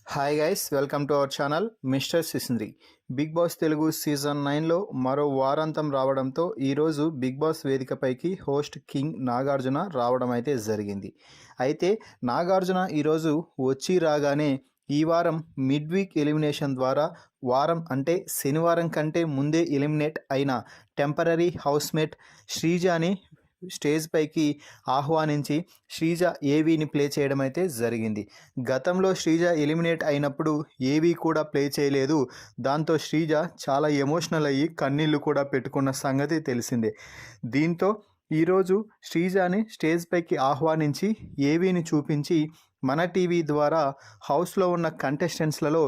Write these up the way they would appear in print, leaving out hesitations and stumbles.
Hi guys, welcome to our channel mister Sisindri. Bigg Boss Telugu season 9లో మరో వారాంతం రావడంతో ఈరోజు బిగ్ బాస్ వేదికపైకి హోస్ట్ కింగ్ నాగార్జున రావడం అయితే జరిగింది. అయితే నాగార్జున ఈరోజు వచ్చి రాగానే ఈ వారం మిడ్ వీక్ ఎలిమినేషన్ ద్వారా వారం అంటే శనివారం కంటే ముందే ఎలిమినేట్ అయిన టెంపరరీ హౌస్మేట్ శ్రీజాని స్టేజ్ పైకి ఆహ్వానించి శ్రీజ ఏవీని ప్లే చేయడం అయితే జరిగింది. గతంలో శ్రీజ ఎలిమినేట్ అయినప్పుడు ఏవీ కూడా ప్లే చేయలేదు. దాంతో శ్రీజ చాలా ఎమోషనల్ అయ్యి కన్నీళ్లు కూడా పెట్టుకున్న సంగతి తెలిసిందే. దీంతో ఈరోజు శ్రీజాని స్టేజ్ పైకి ఆహ్వానించి ఏవీని చూపించి మన టీవీ ద్వారా హౌస్లో ఉన్న కంటెస్టెంట్స్లలో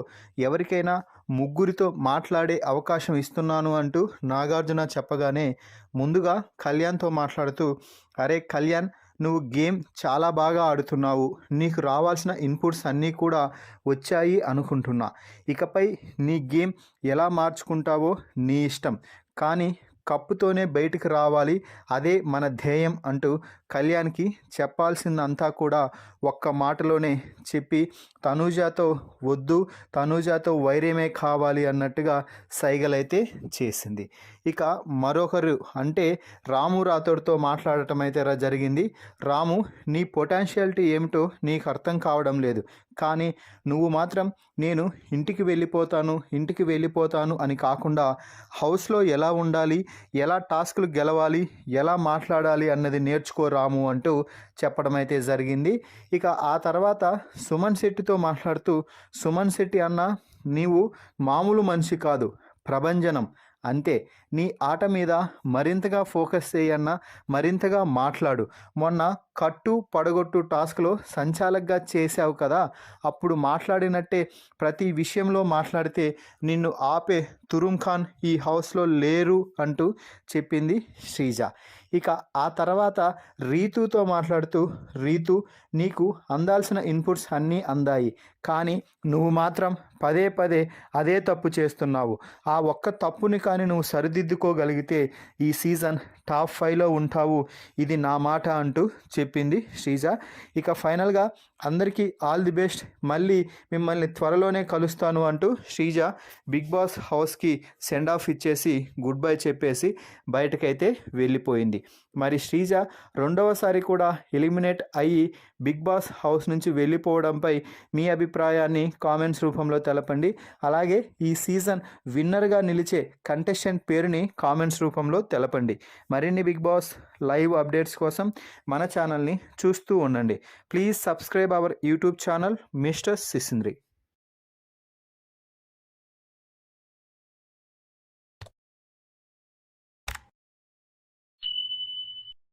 ఎవరికైనా ముగ్గురితో మాట్లాడే అవకాశం ఇస్తున్నాను అంటూ నాగార్జున చెప్పగానే ముందుగా కళ్యాణ్తో మాట్లాడుతూ, అరే కళ్యాణ్, నువ్వు గేమ్ చాలా బాగా ఆడుతున్నావు, నీకు రావాల్సిన ఇన్పుట్స్ అన్నీ కూడా వచ్చాయి అనుకుంటున్నా. ఇకపై నీ గేమ్ ఎలా మార్చుకుంటావో నీ ఇష్టం, కానీ కప్పుతోనే బయటికి రావాలి, అదే మన ధ్యేయం అంటూ కళ్యాణ్కి చెప్పాల్సిందంతా కూడా ఒక్క మాటలోనే చెప్పి తనూజాతో వద్దు, తనూజాతో వైర్యమే కావాలి అన్నట్టుగా సైగలైతే చేసింది. ఇక మరొకరు అంటే రాము రాథోడ్తో మాట్లాడటం అయితే జరిగింది. రాము, నీ పొటెన్షియాలిటీ ఏమిటో నీకు అర్థం కావడం లేదు, కానీ నువ్వు మాత్రం నేను ఇంటికి వెళ్ళిపోతాను అని కాకుండా హౌస్లో ఎలా ఉండాలి, ఎలా టాస్క్లు గెలవాలి, ఎలా మాట్లాడాలి అన్నది నేర్చుకో రాము అంటూ చెప్పడం అయితే జరిగింది. ఇక ఆ తర్వాత సుమన్ శెట్టితో మాట్లాడుతూ, సుమన్ శెట్టి అన్న, నీవు మామూలు మనిషి కాదు, ప్రభంజనం అంతే, నీ ఆట మీద మరింతగా ఫోకస్ చేయన్నా, మరింతగా మాట్లాడు. మొన్న కట్టు పడగొట్టు టాస్క్లో సంచాలకుగా చేశావు కదా, అప్పుడు మాట్లాడినట్టే ప్రతి విషయంలో మాట్లాడితే నిన్ను ఆపే తురుం ఖాన్ ఈ హౌస్లో లేరు అంటూ చెప్పింది శ్రీజ. ఇక ఆ తర్వాత రీతుతో మాట్లాడుతూ, రీతు, నీకు అందాల్సిన ఇన్పుట్స్ అన్నీ అందాయి, కానీ నువ్వు మాత్రం పదే పదే అదే తప్పు చేస్తున్నావు. ఆ ఒక్క తప్పుని కానీ నువ్వు సరిదిద్దుకోగలిగితే ఈ సీజన్ టాప్ 5లో ఉంటావు, ఇది నా మాట అంటూ చెప్పింది శ్రీజ. ఇక ఫైనల్గా అందరికీ ఆల్ ది బెస్ట్, మళ్ళీ మిమ్మల్ని త్వరలోనే కలుస్తాను అంటూ శ్రీజ బిగ్ బాస్ హౌస్కి సెండ్ ఆఫ్ ఇచ్చేసి గుడ్ బై చెప్పేసి బయటకైతే వెళ్ళిపోయింది. మరి శ్రీజ రెండవసారి కూడా ఎలిమినేట్ అయ్యి బిగ్ బాస్ హౌస్ నుంచి వెళ్ళిపోవడంపై మీ అభిప్రాయాన్ని కామెంట్స్ రూపంలో తెలపండి. అలాగే ఈ సీజన్ విన్నర్గా నిలిచే కంటెస్టెంట్ పేరుని కామెంట్స్ రూపంలో తెలపండి. మరిన్ని బిగ్ బాస్ లైవ్ అప్డేట్స్ కోసం మన ఛానల్ని చూస్తూ ఉండండి. Please subscribe our YouTube channel mister సిసింద్రి.